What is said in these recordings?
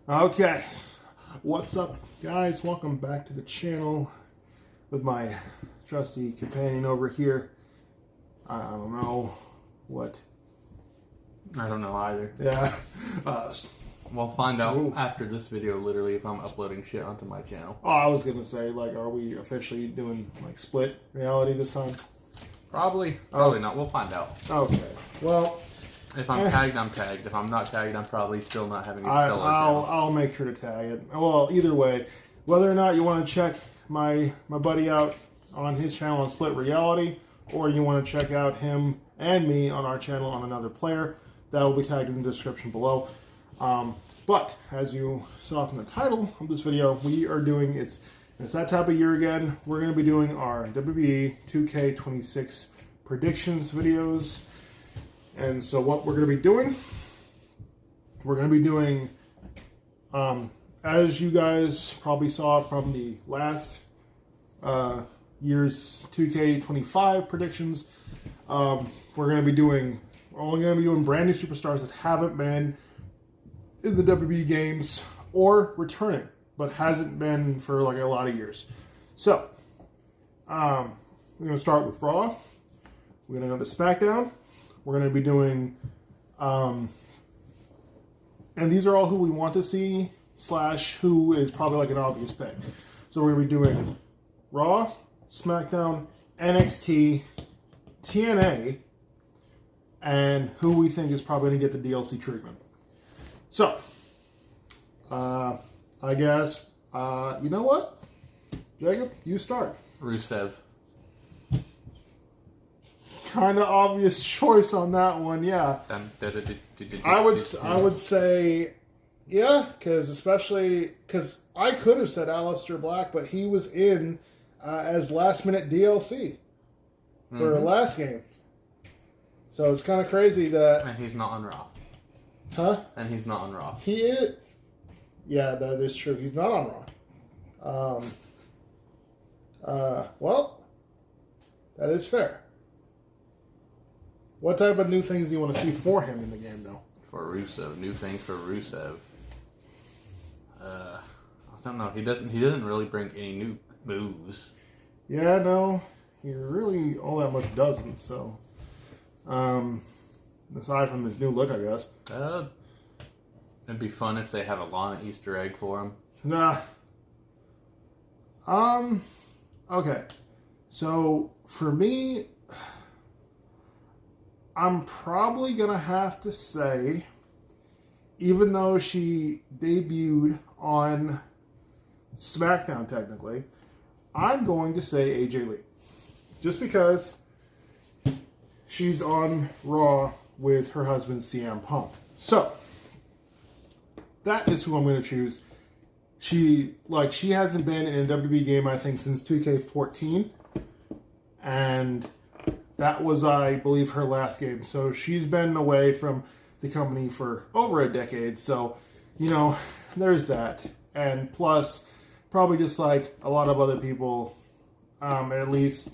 Okay, what's up, guys? Welcome back to the channel with my trusty companion over here. I don't know what. I don't know either. Yeah. We'll find out after this video, literally, if I'm uploading shit onto my channel. Oh, I was gonna say, like, are we officially doing like split reality this time? Probably not. We'll find out. Okay. Well, if I'm tagged, I'm tagged. If I'm not tagged, I'm probably still not having a solo channel. I'll make sure to tag it. Well, either way, whether or not you want to check my buddy out on his channel on Split Reality, or you want to check out him and me on our channel on another player, that will be tagged in the description below. But as you saw from the title of this video, we are doing it's that type of year again. We're going to be doing our WWE 2K26 predictions videos. And so what we're going to be doing, we're going to be doing, as you guys probably saw from the last year's 2K25 predictions, we're only going to be doing brand new superstars that haven't been in the WWE games or returning, but hasn't been for like a lot of years. So, we're going to start with Raw. We're going to go to Smackdown. We're going to be doing, and these are all who we want to see, / who is probably like an obvious pick. So we're going to be doing Raw, SmackDown, NXT, TNA, and who we think is probably going to get the DLC treatment. So, I guess, you know what? Jacob, you start. Rusev. Kind of obvious choice on that one, yeah. I would say, yeah, because I could have said Aleister Black, but he was in as last minute DLC for last game, so it's kind of crazy that. And he's not on Raw. Huh? And he's not on Raw. He is. Yeah, that is true. He's not on Raw. Well, that is fair. What type of new things do you want to see for him in the game, though? For Rusev, new things for Rusev. I don't know. He doesn't really bring any new moves. Yeah, no, he really all that much doesn't. So, aside from his new look, I guess. It'd be fun if they have a Lana Easter egg for him. Nah. Okay. So for me, I'm probably gonna have to say, even though she debuted on SmackDown technically, I'm going to say AJ Lee. Just because she's on Raw with her husband CM Punk. So that is who I'm going to choose. She hasn't been in a WWE game, I think, since 2K14. And that was, I believe, her last game. So she's been away from the company for over a decade. So, you know, there's that. And plus, probably just like a lot of other people, at least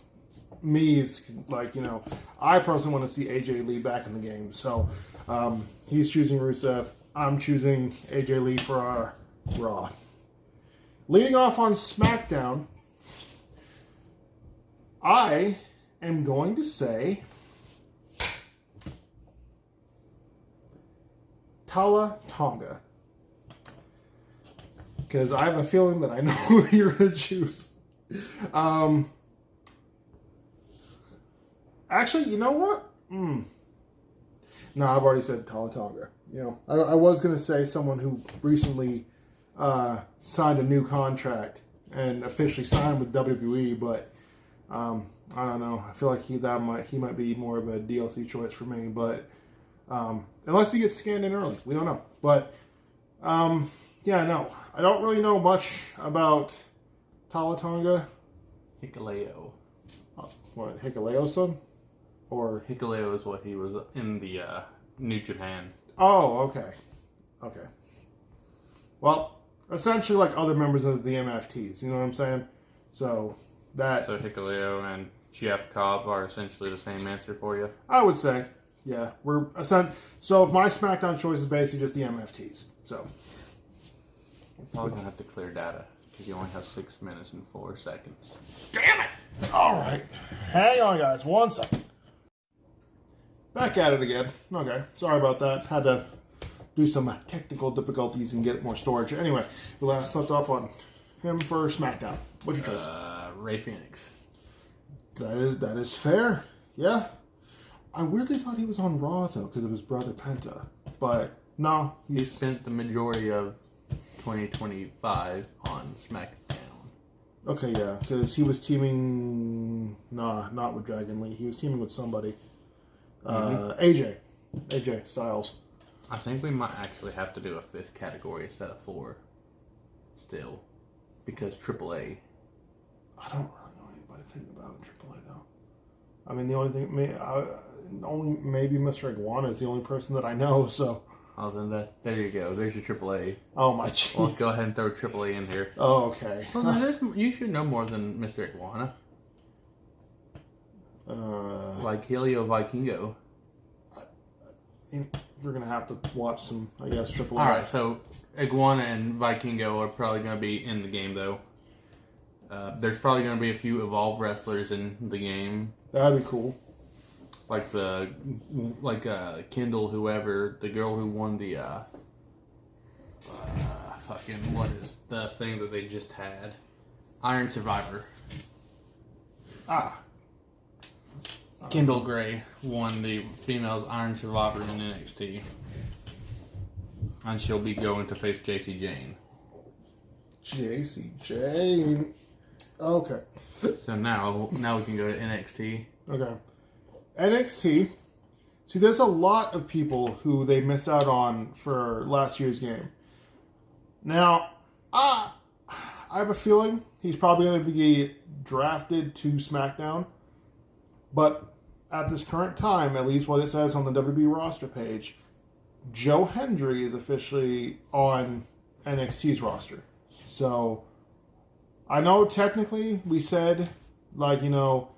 me, is like, you know, I personally want to see AJ Lee back in the game. So he's choosing Rusev. I'm choosing AJ Lee for our Raw. Leading off on SmackDown, I am going to say Tala Tonga. Because I have a feeling that I know who you're going to choose. Actually, you know what? No, I've already said Tala Tonga. You know, I was going to say someone who recently signed a new contract and officially signed with WWE, but I don't know. I feel like he might be more of a DLC choice for me, but unless he gets scanned in early, we don't know. But yeah, no, I don't really know much about Tala Tonga. Hikuleo. What, Hikuleo's son? Or Hikuleo is what he was in the New Japan. Oh, okay. Okay. Well, essentially like other members of the MFTs, you know what I'm saying? So Hikuleo and Jeff Cobb are essentially the same answer for you? I would say, yeah. So if my SmackDown choice is basically just the MFTs. So You're probably going to have to clear data because you only have 6 minutes and 4 seconds. Damn it! All right. Hang on, guys. 1 second. Back at it again. Okay. Sorry about that. Had to do some technical difficulties and get more storage. Anyway, we last left off on him for SmackDown. What's your choice? Ray Phoenix. That is fair. Yeah. I weirdly thought he was on Raw, though, because of his brother Penta. But, no. He spent the majority of 2025 on SmackDown. Okay, yeah. Because he was teaming... Nah, not with Dragon Lee. He was teaming with somebody. AJ Styles. I think we might actually have to do a 5th category instead of 4 still. Because AAA. I don't really know anything about AAA, though. I mean, the only thing... maybe Mr. Iguana is the only person that I know, so... Oh, then there you go. There's your AAA. Oh, my jeez. Well, let's go ahead and throw AAA in here. Oh, okay. Well, then you should know more than Mr. Iguana. Like Helio Vikingo. You're going to have to watch some, I guess, AAA. Alright, so Iguana and Vikingo are probably going to be in the game, though. There's probably going to be a few Evolve wrestlers in the game. That'd be cool. Like Kendall, whoever, the girl who won the, what is the thing that they just had? Iron Survivor. Kendall Gray won the females Iron Survivor in NXT. And she'll be going to face JC Jane. JC Jane. Okay. So now we can go to NXT. Okay. NXT. See, there's a lot of people who they missed out on for last year's game. Now, I have a feeling he's probably going to be drafted to SmackDown. But at this current time, at least what it says on the WWE roster page, Joe Hendry is officially on NXT's roster. So, I know technically we said, no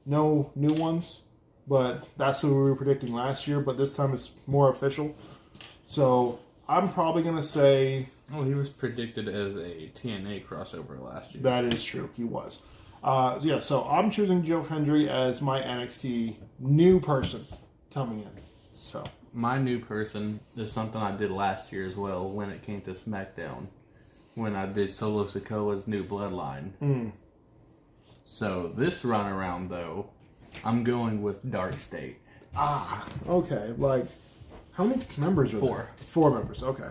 new ones. But that's what we were predicting last year. But this time it's more official. So I'm probably going to say... Oh, he was predicted as a TNA crossover last year. That is true. He was. So I'm choosing Joe Hendry as my NXT new person coming in. So my new person is something I did last year as well when it came to SmackDown. When I did Solo Sikoa's new bloodline. So this run around, though... I'm going with Dark State. Okay. How many members are 4. there? 4 members, okay.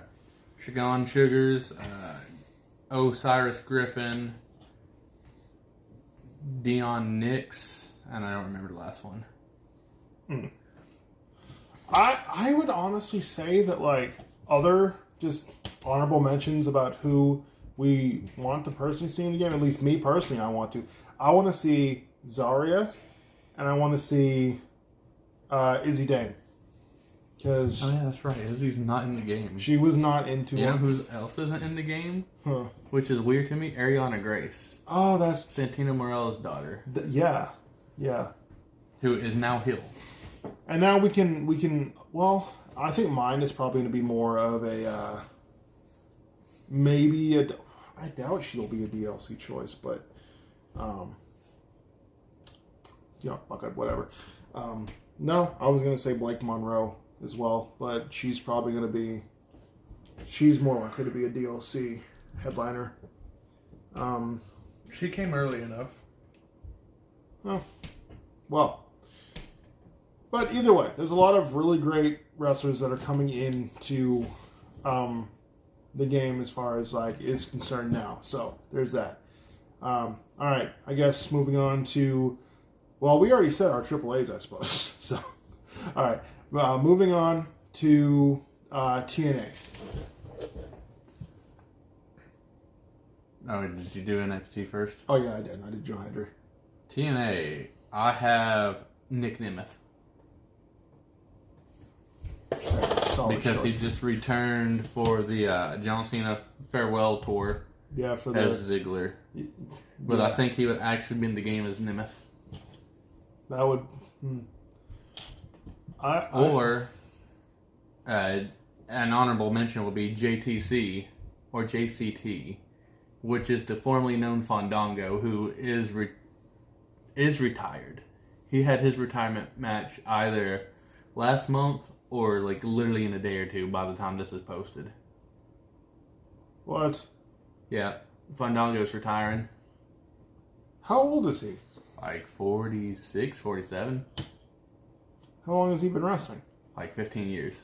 Shagon Sugars, Osiris Griffin, Dion Nix, and I don't remember the last one. I would honestly say that, other just honorable mentions about who we want to personally see in the game, at least me personally, I want to see Zarya. And I want to see Izzy Dane. Because oh, yeah, that's right. Izzy's not in the game. She was not into You know who else isn't in the game? Huh. Which is weird to me? Ariana Grace. Oh, that's... Santino Morella's daughter. Yeah. Who is now heel. And now we can... Well, I think mine is probably going to be more of a... maybe a... I doubt she'll be a DLC choice, but... whatever. No, I was going to say Blake Monroe as well, but she's probably going to be... She's more likely to be a DLC headliner. She came early enough. Oh, well. But either way, there's a lot of really great wrestlers that are coming into the game as far as is concerned now. So there's that. All right, I guess moving on to... Well, we already said our AAAs, I suppose. So, all right. Moving on to TNA. Oh, did you do NXT first? Oh, yeah, I did. I did Joe Hendry. TNA, I have Nick Nemeth. Solid because choice. he just returned for the John Cena farewell tour as Ziggler. But I think he would actually be in the game as Nemeth. That would... Or an honorable mention would be JTC or JCT, which is the formerly known Fandango, who is retired. He had his retirement match either last month or like literally in a day or two by the time this is posted. What? Yeah, Fandango's retiring. How old is he? Like 46, 47. How long has he been wrestling? Like 15 years.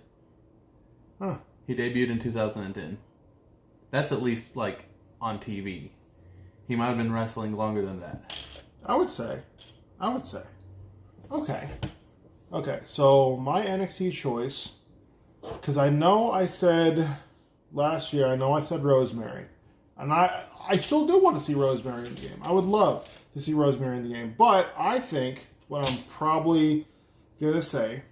Huh. He debuted in 2010. That's at least like on TV. He might have been wrestling longer than that. I would say. Okay, so my NXT choice, because I know I said last year, I said Rosemary. And I still do want to see Rosemary in the game. I would love to see Rosemary in the game. But I think what I'm probably going to say,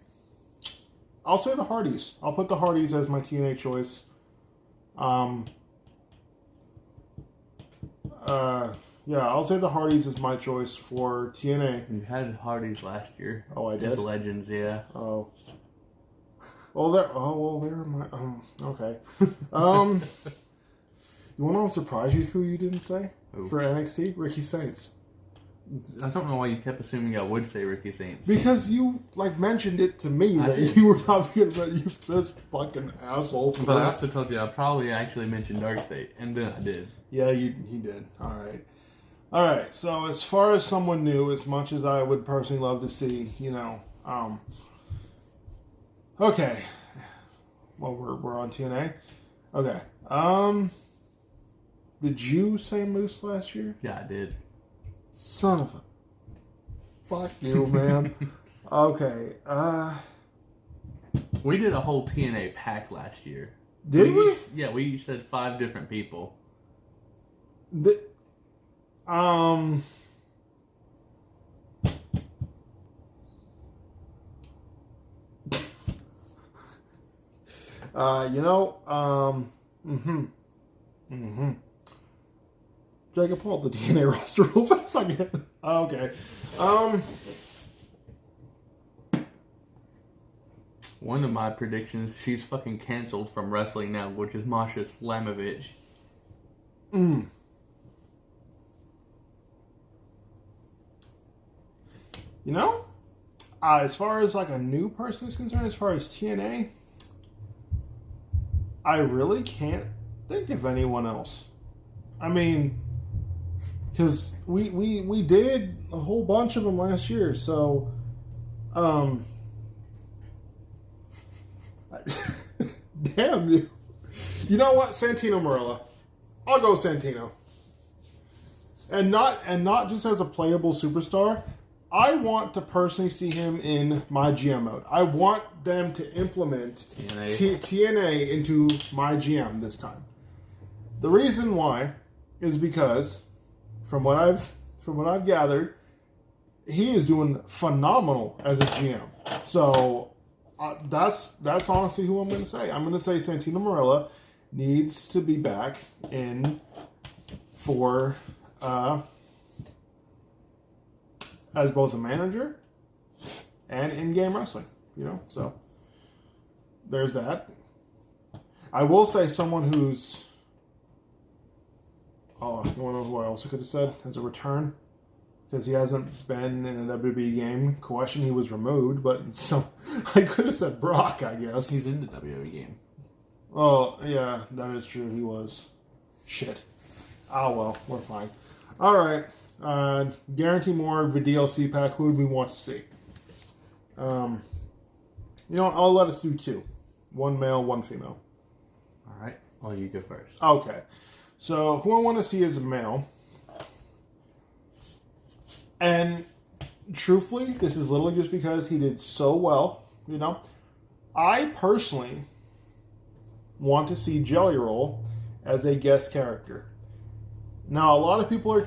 I'll say the Hardys. I'll put the Hardys as my TNA choice. Yeah, I'll say the Hardys is my choice for TNA. You had Hardys last year. Oh, I did? As legends, yeah. Oh. Well, they're my... okay. You want to surprise you who you didn't say? Who? For NXT? Ricky Saints. I don't know why you kept assuming I would say Ricky Saints. Because you, mentioned it to me that you were probably going to you this fucking asshole. But I also told you I probably actually mentioned Dark State, and then I did. Yeah, he did. All right, so as far as someone new, as much as I would personally love to see, okay. Well, we're on TNA. Okay. Did you say Moose last year? Yeah, I did. Son of a... Fuck you, man. Okay. We did a whole TNA pack last year. Did we? Yeah, we said 5 different people. Jacob Paul, the DNA roster real fast again. Okay. One of my predictions, she's fucking canceled from wrestling now, which is Masha Slamovich. As far as a new person is concerned, as far as TNA, I really can't think of anyone else. I mean, because we did a whole bunch of them last year, so damn you. You know what? Santino Marella. I'll go Santino. And not just as a playable superstar. I want to personally see him in my GM mode. I want them to implement TNA into my GM this time. The reason why is because, from what I've gathered, he is doing phenomenal as a GM. So that's honestly who I'm going to say. I'm going to say Santino Marella needs to be back in for as both a manager and in-game wrestling. So there's that. I will say someone who's... Oh, you want to know who I also could have said as a return? Because he hasn't been in a WWE game. Question, he was removed, but so I could have said Brock, I guess. He's in the WWE game. Oh, yeah, that is true. He was. Shit. Oh, well, we're fine. All right. Guarantee more of a DLC pack. Who would we want to see? I'll let us do 2. 1 male, 1 female. All right. Well, you go first. Okay. So, who I want to see is a male. And, truthfully, this is literally just because he did so well. I personally want to see Jelly Roll as a guest character. Now, a lot of people are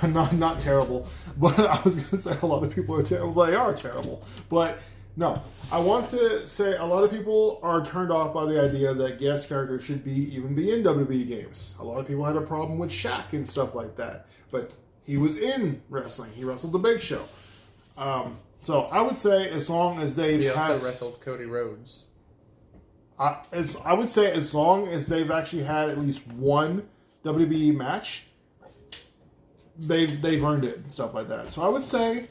not terrible, but I was going to say a lot of people are terrible. They are terrible, but no, I want to say a lot of people are turned off by the idea that guest characters should even be in WWE games. A lot of people had a problem with Shaq and stuff like that, but he was in wrestling. He wrestled the Big Show. So I would say as long as they've He also wrestled Cody Rhodes. I would say as long as they've actually had at least one WWE match, they've earned it and stuff like that. So I would say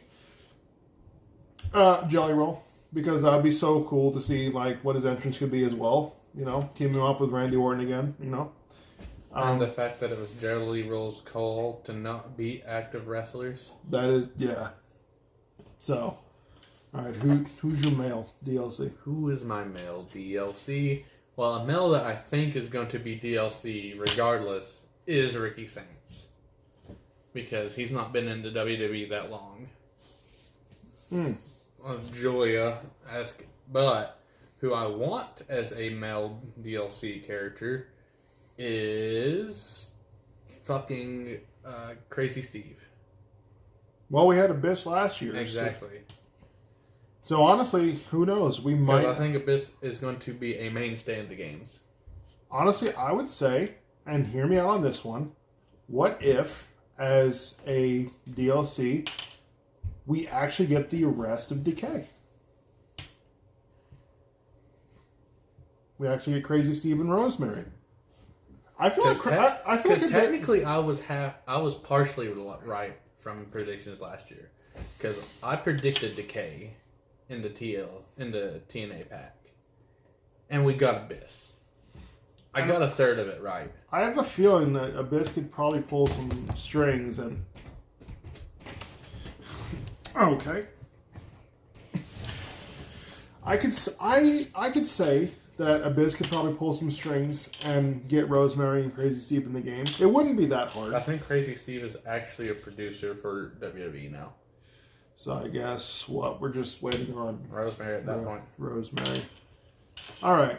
Jelly Roll, because that would be so cool to see like what his entrance could be as well. You know, teaming him up with Randy Orton again. You know, and the fact that it was Jelly Roll's call to not beat active wrestlers. That is, yeah. So, all right, who's your male DLC? Who is my male DLC? Well, a male that I think is going to be DLC regardless is Ricky Saints. Because he's not been in the WWE that long. Julia-esque. But who I want as a male DLC character is fucking Crazy Steve. Well, we had Abyss last year. Exactly. So honestly, who knows? We might. I think Abyss is going to be a mainstay in the games. Honestly, I would say, and hear me out on this one, what if, as a DLC, we actually get the arrest of Decay? We actually get Crazy Steve and Rosemary. I feel like technically I was partially right from predictions last year, because I predicted Decay in the TNA pack, and we got Abyss. I got a third of it right. I have a feeling that Abyss could probably pull some strings and. Okay. I could say that Abyss could probably pull some strings and get Rosemary and Crazy Steve in the game. It wouldn't be that hard. I think Crazy Steve is actually a producer for WWE now. So I guess we're just waiting on Rosemary at that point. Rosemary. All right.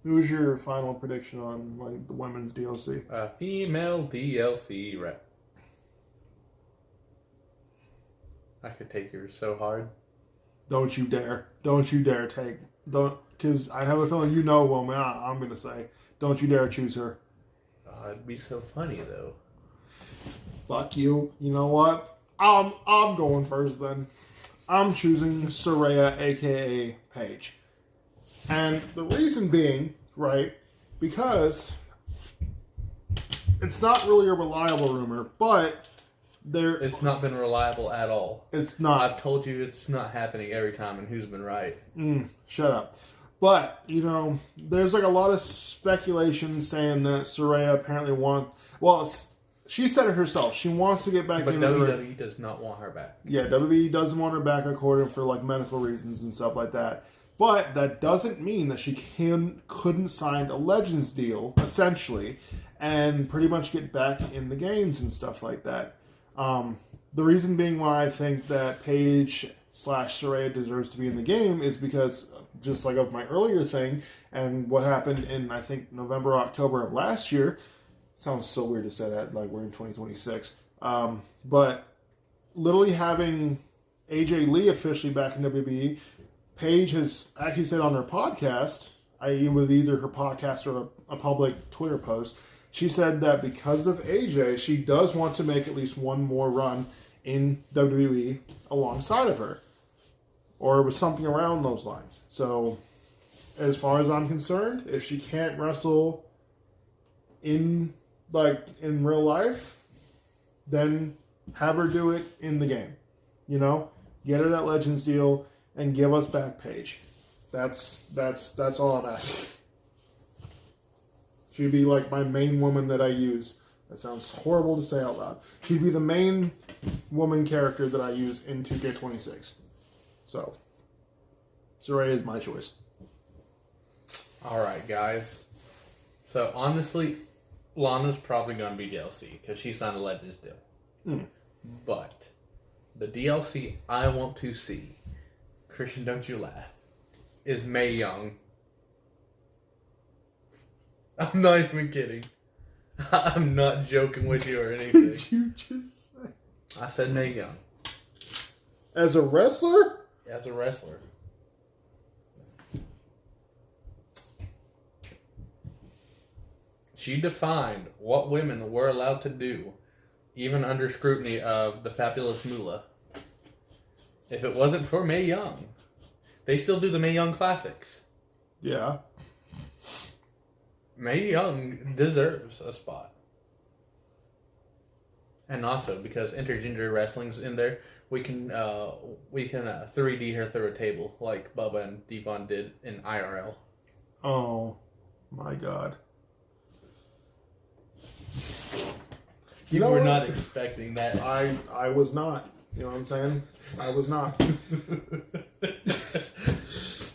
Who's your final prediction on like the women's DLC? Female DLC rep. I could take yours so hard. Don't you dare! Don't you dare take because I have a feeling you know woman. I'm gonna say, don't you dare choose her. It'd be so funny though. Fuck you. You know what? I'm going first then. I'm choosing Saraya, aka Paige. And the reason being, right, because it's not really a reliable rumor, but it's not been reliable at all. It's not. I've told you it's not happening every time, and who's been right? Shut up. But, you know, there's like a lot of speculation saying that Saraya apparently she said it herself. She wants to get back in. But WWE does not want her back. Yeah, WWE doesn't want her back according for like medical reasons and stuff like that. But that doesn't mean that she couldn't sign a Legends deal, essentially, and pretty much get back in the games and stuff like that. The reason being why I think that Paige / Saraya deserves to be in the game is because, just like of my earlier thing, and what happened in, I think, November, October of last year. Sounds so weird to say that, like we're in 2026. But literally having AJ Lee officially back in WWE, Paige has actually said on her podcast, i.e. with either her podcast or a public Twitter post, she said that because of AJ, she does want to make at least one more run in WWE alongside of her. Or it was something around those lines. So, as far as I'm concerned, if she can't wrestle in real life, then have her do it in the game. You know? Get her that Legends deal and give us back Paige. That's all I'm asking. She'd be like my main woman that I use. That sounds horrible to say out loud. She'd be the main woman character that I use in 2K26. So, Saraya is my choice. Alright, guys. So, honestly, Lana's probably going to be DLC because she signed a Legends deal. But the DLC I want to see, Christian, don't you laugh, is Mae Young. I'm not even kidding. I'm not joking with you or anything. Did you just say? I said Mae Young. As a wrestler? As a wrestler. She defined what women were allowed to do, even under scrutiny of the fabulous Moolah. If it wasn't for Mae Young, They still do the Mae Young Classics. Yeah. Mae Young deserves a spot. And also, because intergender wrestling's in there, we can 3D her through a table like Bubba and Devon did in IRL. Oh, my God. You were not expecting that. I was not. You know what I'm saying? I was not.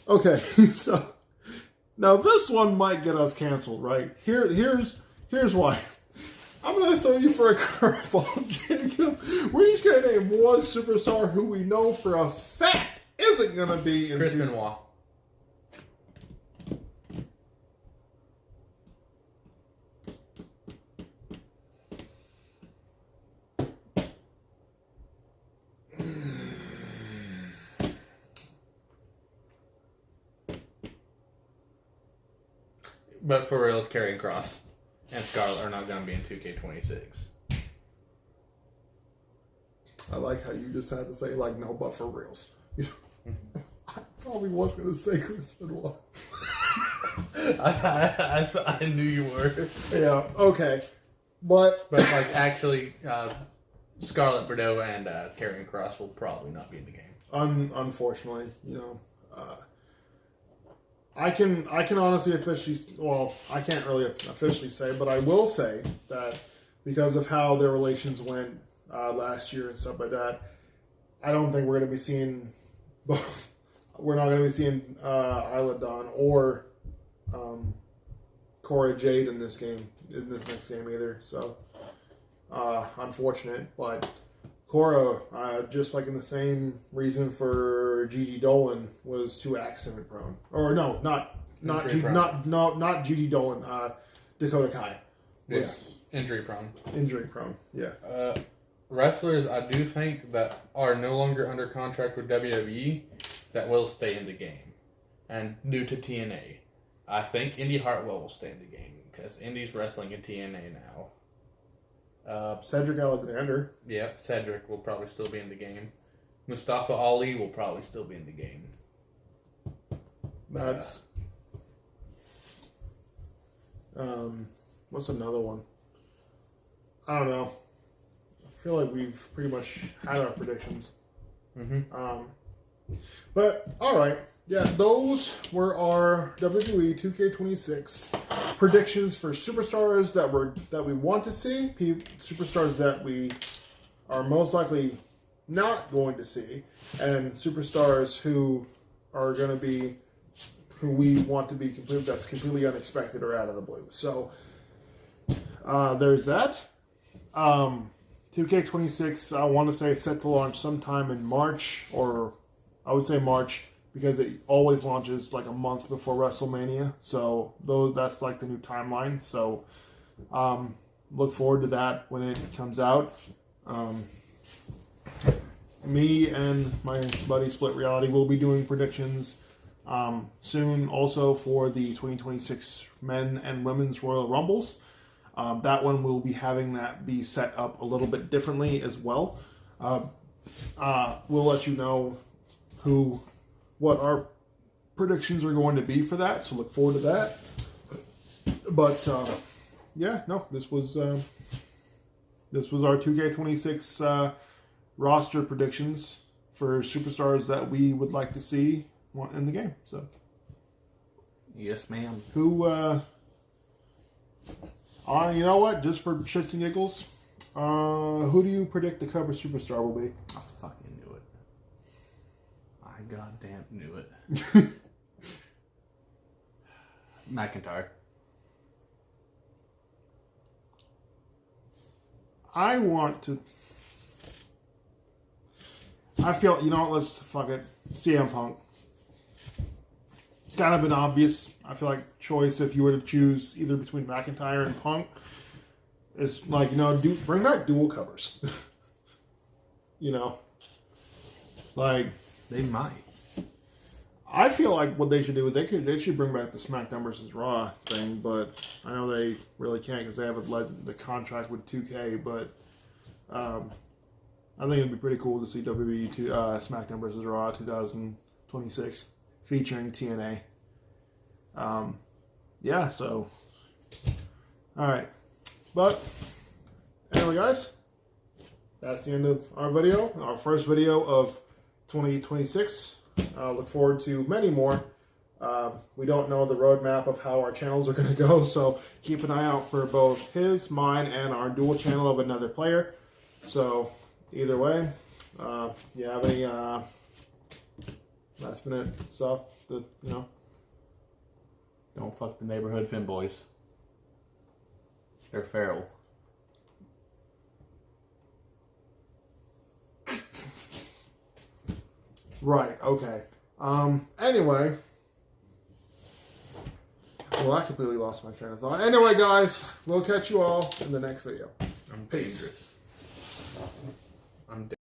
Okay, so now this one might get us canceled, right? Here's why. I'm gonna throw you for a curveball, Jacob. We're just gonna name one superstar who we know for a fact isn't gonna be in Chris Benoit. But for real, it's Karrion Kross and Scarlett are not going to be in 2K26. I like how you just had to say, like, no, but for reals. I probably was going to say Chris Benoit. I knew you were. Yeah, okay. But like, actually, Scarlett Bordeaux and Karrion Kross will probably not be in the game. Unfortunately, you know, I can honestly officially, well, I can't really officially say, but I will say that because of how their relations went last year and stuff like that, I don't think we're going to be seeing both. We're not going to be seeing Isla Dawn or Cora Jade in this next game either. So unfortunate, but Cora, just like in the same reason for Gigi Dolan, was too accident prone. Or no, not Gigi Dolan. Dakota Kai was injury prone. Injury prone. Yeah. Wrestlers, I do think that are no longer under contract with WWE that will stay in the game, and due to TNA, I think Indy Hartwell will stay in the game because Indy's wrestling in TNA now. Cedric Alexander. Yep, Cedric will probably still be in the game. Mustafa Ali will probably still be in the game. That's... what's another one? I don't know. I feel like we've pretty much had our predictions. Mm-hmm. But, alright. Yeah, those were our WWE 2K26 predictions for superstars that we want to see, superstars that we are most likely not going to see, and superstars who are going to be who we want to be completely unexpected or out of the blue. So there's that. 2K26, I want to say set to launch sometime in March, or I would say March, because it always launches like a month before WrestleMania. So that's like the new timeline. So look forward to that when it comes out. Me and my buddy SplitReality will be doing predictions soon also for the 2026 Men and Women's Royal Rumbles. That one will be having that be set up a little bit differently as well. We'll let you know what our predictions are going to be for that, so look forward to that. But yeah, no, this was our 2K26 roster predictions for superstars that we would like to see in the game. So, yes, ma'am. You know what? Just for shits and giggles, who do you predict the cover superstar will be? I fucking knew it. I goddamn knew it. McIntyre. I feel, you know what, let's fuck it. CM Punk. It's kind of an obvious, I feel like, choice if you were to choose either between McIntyre and Punk. It's like, you know, bring back dual covers. You know? Like... They might. I feel like what they should do is they should bring back the SmackDown versus Raw thing, but I know they really can't because they haven't led the contract with 2K, but I think it'd be pretty cool to see WWE SmackDown versus Raw 2026. featuring TNA. Yeah, so, all right. But, anyway, guys, that's the end of our video, our first video of 2026. Look forward to many more. We don't know the roadmap of how our channels are going to go, so keep an eye out for both his, mine, and our dual channel of another player. So, either way, you have any last minute stuff that, you know? Don't fuck the neighborhood finboys. They're feral. Right, okay. Anyway. Well, I completely lost my train of thought. Anyway, guys, we'll catch you all in the next video. I'm Peace. dangerous. I'm